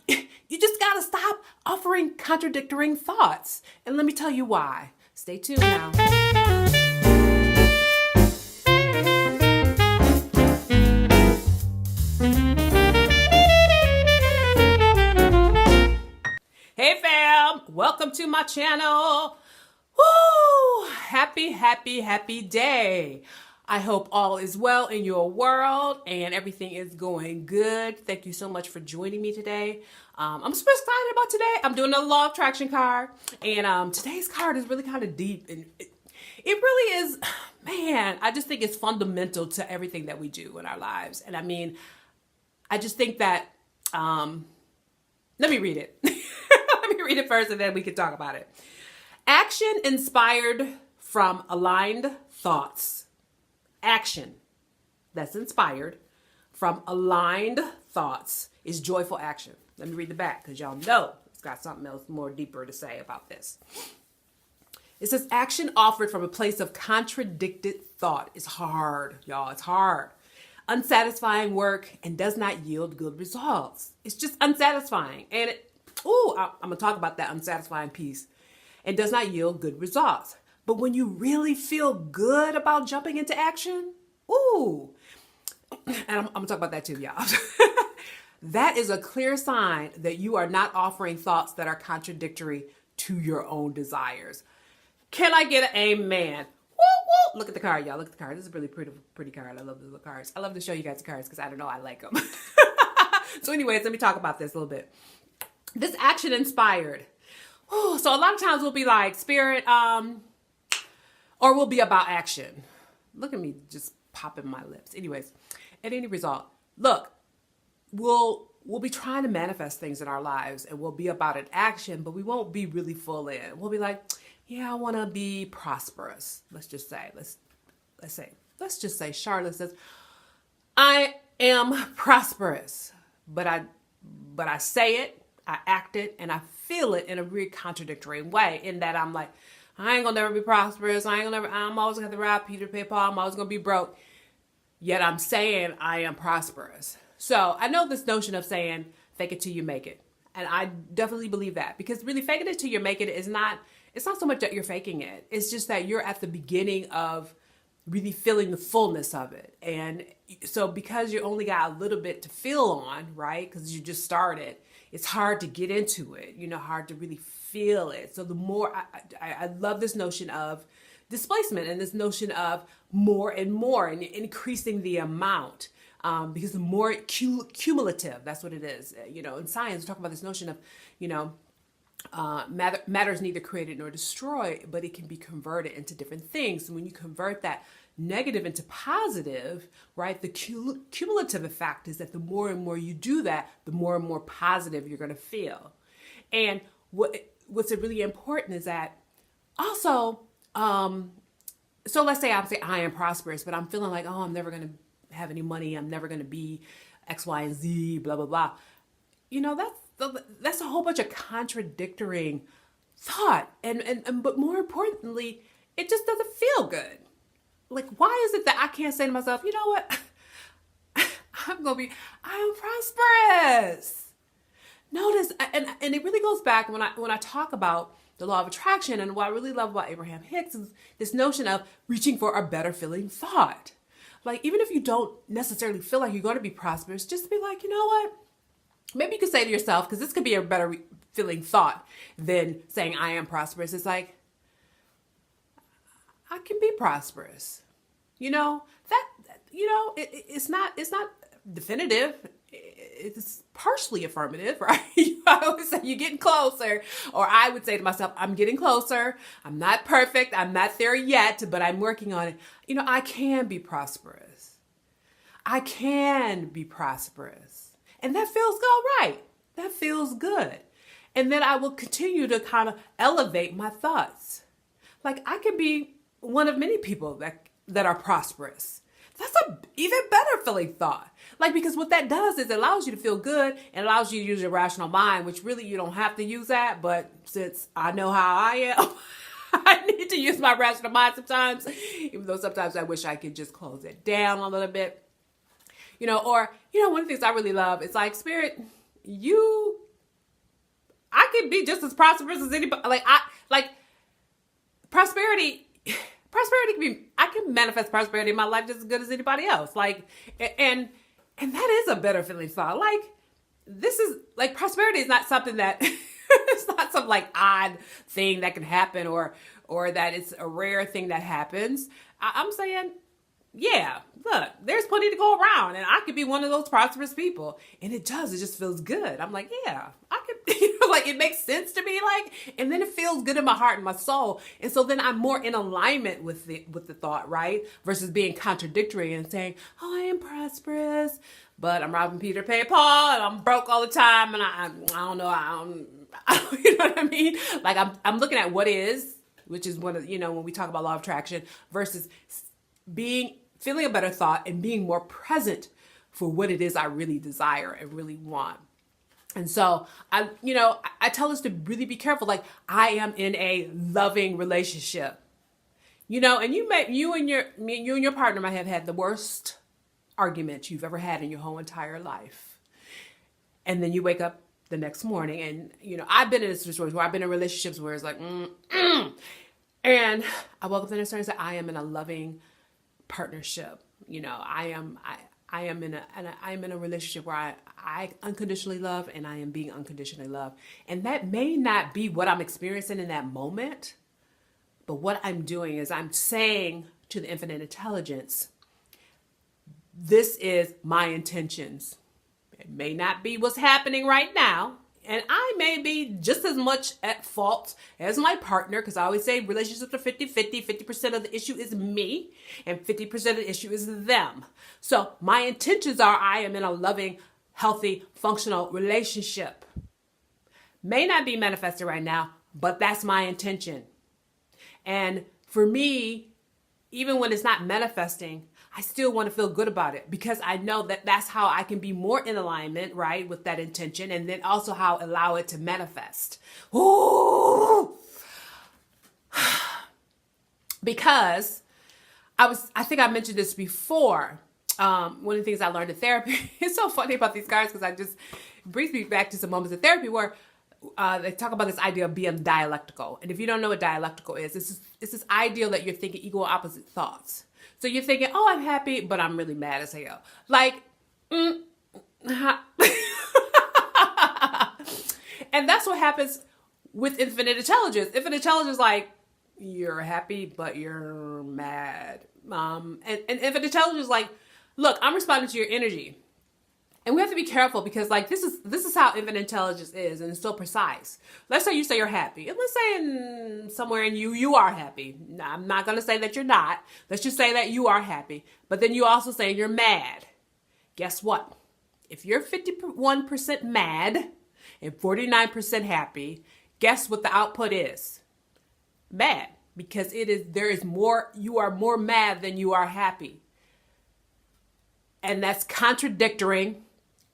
you just got to stop offering contradictory thoughts. And let me tell you why. Stay tuned now. Hey fam, welcome to my channel. Woo! Happy day. I hope all is well in your world and everything is going good. Thank you so much for joining me today. I'm super excited about today. I'm doing a law of attraction card, and today's card is really kind of deep, and it really is, man, I just think it's fundamental to everything that we do in our lives. And I mean, I just think that, let me read it. Let me read it first and then we can talk about it. Action inspired from aligned thoughts. Action that's inspired from aligned thoughts is joyful action. Let me read the back because y'all know it's got something else more deeper to say about this. It says action offered from a place of contradicted thought is hard, y'all. It's hard. Unsatisfying work and does not yield good results. It's just unsatisfying. And I'm going to talk about that unsatisfying piece. And does not yield good results. But when you really feel good about jumping into action, and I'm going to talk about that too, y'all. That is a clear sign that you are not offering thoughts that are contradictory to your own desires. Can I get an amen? Woo, woo. Look at the card, y'all. Look at the card. This is a really pretty card. I love the little cards. I love to show you guys the cards because I don't know, I like them. So anyways, let me talk about this a little bit. This action inspired. So a lot of times we'll be like, spirit, or we'll be about action. Look at me just popping my lips. Anyways, at any result, look, we'll be trying to manifest things in our lives and we'll be about an action, but we won't be really full in. We'll be like, yeah, I want to be prosperous. Let's just say Charlotte says, I am prosperous, but I say it, I act it, and I feel it in a really contradictory way in that I'm like, I ain't gonna never be prosperous. I'm always gonna have to rob Peter to pay Paul. I'm always gonna be broke. Yet I'm saying I am prosperous. So I know this notion of saying fake it till you make it. And I definitely believe that because really faking it till you make it it's not so much that you're faking it. It's just that you're at the beginning of really feeling the fullness of it. And so because you only got a little bit to feel on, right? Because you just started, it's hard to get into it, hard to really feel it. So the more, I love this notion of displacement and this notion of more and more and increasing the amount because the more cumulative, that's what it is. In science, we talk about this notion of, matter is neither created nor destroyed, but it can be converted into different things. And when you convert that negative into positive, right, the cumulative effect is that the more and more you do that, the more and more positive you're going to feel. And what's really important is that also, so let's say I am prosperous, but I'm feeling like, I'm never going to have any money. I'm never going to be X, Y, and Z, blah, blah, blah. That's a whole bunch of contradictory thought. But more importantly, it just doesn't feel good. Like, why is it that I can't say to myself, you know what? I am prosperous. Notice, and it really goes back when I talk about the law of attraction, and what I really love about Abraham Hicks is this notion of reaching for a better feeling thought. Like, even if you don't necessarily feel like you're going to be prosperous, just be like, you know what? Maybe you could say to yourself, because this could be a better feeling thought than saying I am prosperous. It's like, I can be prosperous. It's not definitive. It's partially affirmative, right? I always say you're getting closer, or I would say to myself, I'm getting closer. I'm not perfect. I'm not there yet, but I'm working on it. I can be prosperous. I can be prosperous. And that feels good, right? That feels good. And then I will continue to kind of elevate my thoughts. Like, I can be one of many people that are prosperous. That's a even better feeling thought. Like, because what that does is it allows you to feel good and allows you to use your rational mind, which really you don't have to use that. But since I know how I am, I need to use my rational mind sometimes, even though sometimes I wish I could just close it down a little bit. One of the things I really love is like, Spirit, you can be just as prosperous as anybody. Prosperity can be, I can manifest prosperity in my life just as good as anybody else. And that is a better feeling thought. Like, this is like, prosperity is not something that it's not some like odd thing that can happen or that it's a rare thing that happens. I'm saying, yeah, look, there's plenty to go around, and I could be one of those prosperous people, and it just feels good. I'm like, yeah, I could, like, it makes sense to me, like, and then it feels good in my heart and my soul, and so then I'm more in alignment with the thought, right, versus being contradictory and saying, oh, I am prosperous, but I'm robbing Peter to pay Paul, and I'm broke all the time, and I don't know, you know what I mean? Like, I'm looking at what is, which is one of, when we talk about law of attraction, versus feeling a better thought and being more present for what it is I really desire and really want. And so I tell us to really be careful. Like, I am in a loving relationship, and you and your partner might have had the worst argument you've ever had in your whole entire life. And then you wake up the next morning and, I've been in a situation where I've been in relationships where it's like, and I woke up the next morning and said, I am in a loving partnership. I am in a relationship where I unconditionally love, and I am being unconditionally loved. And that may not be what I'm experiencing in that moment, but what I'm doing is I'm saying to the infinite intelligence, this is my intentions. It may not be what's happening right now. And I may be just as much at fault as my partner, because I always say relationships are 50-50. 50% of the issue is me, and 50% of the issue is them. So my intentions are I am in a loving, healthy, functional relationship. May not be manifested right now, but that's my intention. And for me, even when it's not manifesting, I still want to feel good about it, because I know that that's how I can be more in alignment, right, with that intention, and then also how allow it to manifest. Ooh! Because I think I mentioned this before. One of the things I learned in therapy, it's so funny about these cards, because it brings me back to some moments of therapy where they talk about this idea of being dialectical. And if you don't know what dialectical is, it's this idea that you're thinking equal opposite thoughts. So you're thinking, oh, I'm happy, but I'm really mad as hell. Like, and that's what happens with infinite intelligence. Infinite intelligence is like, you're happy, but you're mad. And infinite intelligence is like, look, I'm responding to your energy. And we have to be careful, because like this is how infinite intelligence is, and it's so precise. Let's say you say you're happy, and let's say somewhere in you are happy. Now, I'm not going to say that you're not. Let's just say that you are happy. But then you also say you're mad. Guess what? If you're 51% mad and 49% happy, guess what the output is? Mad. Because you are more mad than you are happy. And that's contradictory.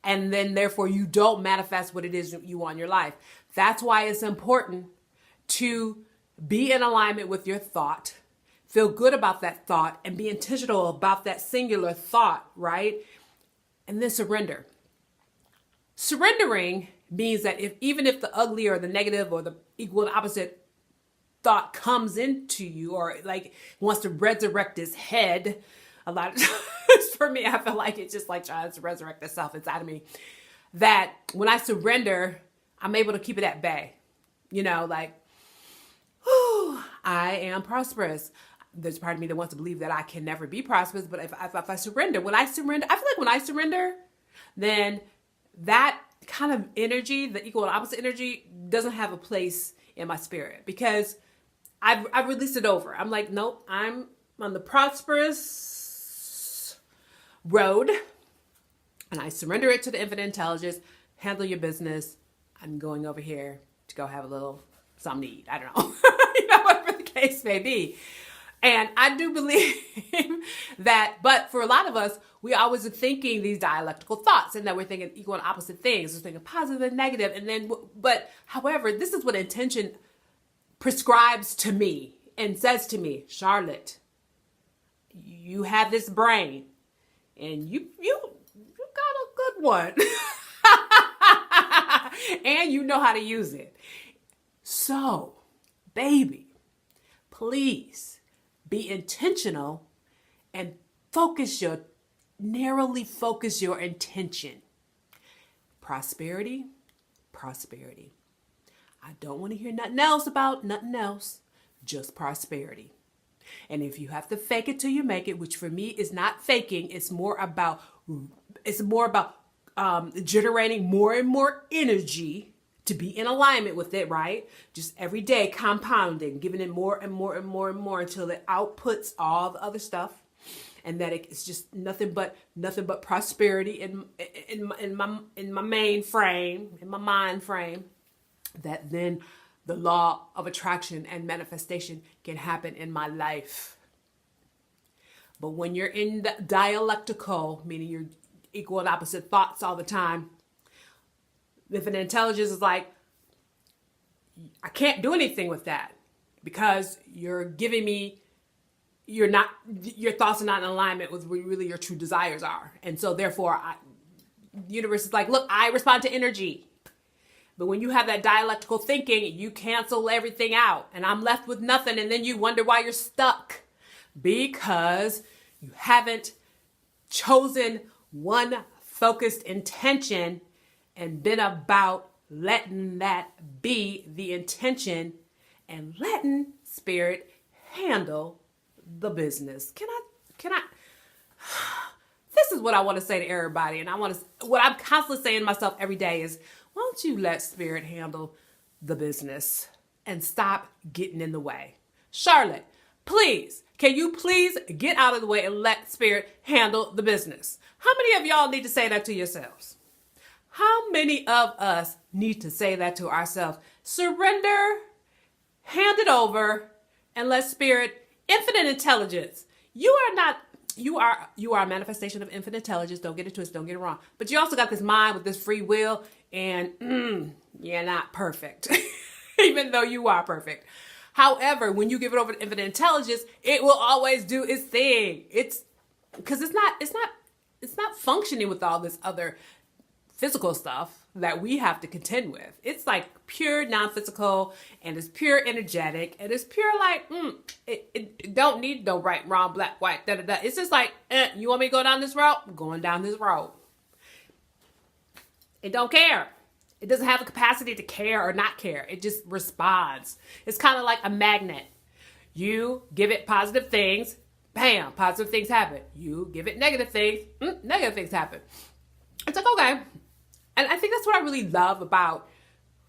And then therefore you don't manifest what it is you want in your life. That's why it's important to be in alignment with your thought, feel good about that thought, and be intentional about that singular thought, right? And then surrender. Surrendering means that even if the ugly or the negative or the equal and opposite thought comes into you, or like wants to resurrect its head, a lot of times for me, I feel like it's just like trying to resurrect itself inside of me. That when I surrender, I'm able to keep it at bay. Like, whew, I am prosperous. There's part of me that wants to believe that I can never be prosperous. But if I surrender, I feel like when I surrender, then that kind of energy, the equal and opposite energy, doesn't have a place in my spirit, because I've released it over. I'm like, nope, I'm on the prosperous road, and I surrender it to the infinite intelligence. Handle your business. I'm going over here to go have a little something to eat. I don't know. Whatever the case may be. And I do believe that, but for a lot of us, we always are thinking these dialectical thoughts, and that we're thinking equal and opposite things. We're thinking positive and negative. And then, but however, this is what intention prescribes to me and says to me, Charlotte, you have this brain. And you got a good one. and you know how to use it. So, baby, please be intentional and narrowly focus your intention. Prosperity, prosperity. I don't want to hear nothing else about nothing else, just prosperity. And if you have to fake it till you make it, which for me is not faking, it's more about generating more and more energy to be in alignment with it, right? Just every day compounding, giving it more and more and more and more until it outputs all the other stuff, and that it's just nothing but prosperity in my main frame, in my mind frame. That then the law of attraction and manifestation can happen in my life. But when you're in the dialectical, meaning you're equal and opposite thoughts all the time, infinite intelligence is like, I can't do anything with that because you're giving me, your thoughts are not in alignment with what really your true desires are. And so therefore, the universe is like, look, I respond to energy. But when you have that dialectical thinking, you cancel everything out and I'm left with nothing. And then you wonder why you're stuck because you haven't chosen one focused intention and been about letting that be the intention and letting spirit handle the business. Can I, this is what I want to say to everybody. And what I'm constantly saying to myself every day is, why don't you let spirit handle the business and stop getting in the way? Charlotte, please, can you please get out of the way and let spirit handle the business? How many of y'all need to say that to yourselves? How many of us need to say that to ourselves? Surrender, hand it over, and let spirit, infinite intelligence. You are a manifestation of infinite intelligence. Don't get it twisted, don't get it wrong. But you also got this mind with this free will, and you're not perfect, even though you are perfect. However, when you give it over to infinite intelligence, it will always do its thing. It's because it's not functioning with all this other physical stuff that we have to contend with. It's like pure non-physical, and it's pure energetic, and it's pure like, it don't need no right, wrong, black, white, da da da. It's just like, you want me to go down this road? I'm going down this road. It don't care. It doesn't have the capacity to care or not care. It just responds. It's kind of like a magnet. You give it positive things, bam, positive things happen. You give it negative things, negative things happen. It's like, okay. And I think that's what I really love about,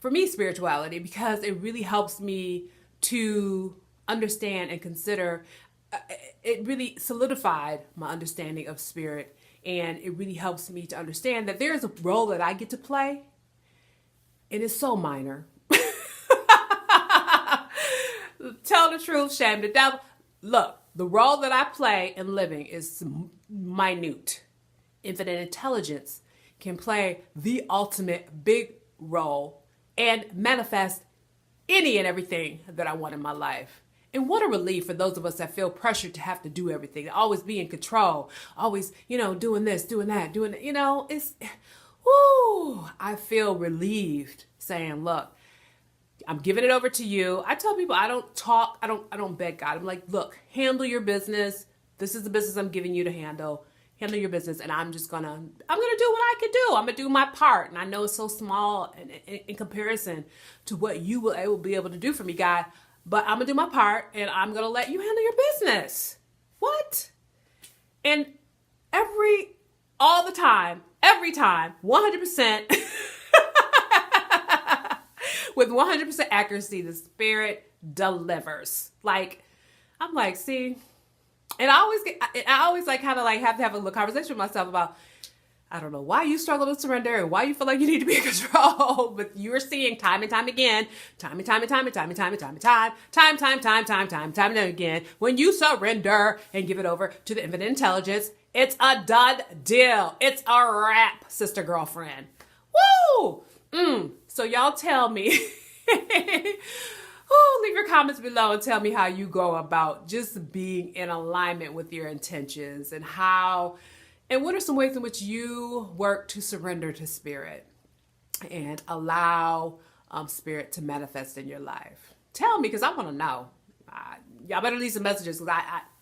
for me, spirituality, because it really helps me to understand and consider. It really solidified my understanding of spirit. And it really helps me to understand that there's a role that I get to play. And it's so minor. Tell the truth, shame the devil. Look, the role that I play in living is minute. Infinite intelligence can play the ultimate big role and manifest any and everything that I want in my life. And what a relief for those of us that feel pressured to have to do everything, always be in control, always, doing this, doing that, it's, I feel relieved saying, look, I'm giving it over to you. I tell people I don't talk, I don't beg God. I'm like, look, handle your business. This is the business I'm giving you to handle. Handle your business, and I'm gonna do what I can do. I'm gonna do my part, and I know it's so small in comparison to what you will be able to do for me, God. But I'm gonna do my part, and I'm gonna let you handle your business. What? And all the time, every time, 100%, with 100% accuracy, the spirit delivers. Like, I'm like, see. And I always like kind of like have to have a little conversation with myself about, I don't know why you struggle to surrender and why you feel like you need to be in control, but you're seeing time and time again, time and time again, when you surrender and give it over to the infinite intelligence, it's a done deal. It's a wrap, sister girlfriend. Woo! So y'all tell me. Leave your comments below and tell me how you go about just being in alignment with your intentions and what are some ways in which you work to surrender to spirit. and allow spirit to manifest in your life. Tell me, because I want to know. Y'all better leave some messages, because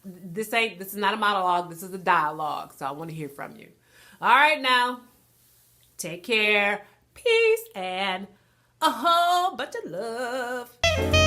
this is not a monologue. This is a dialogue. So I want to hear from you. All right, now, take care, peace, and a whole bunch of love.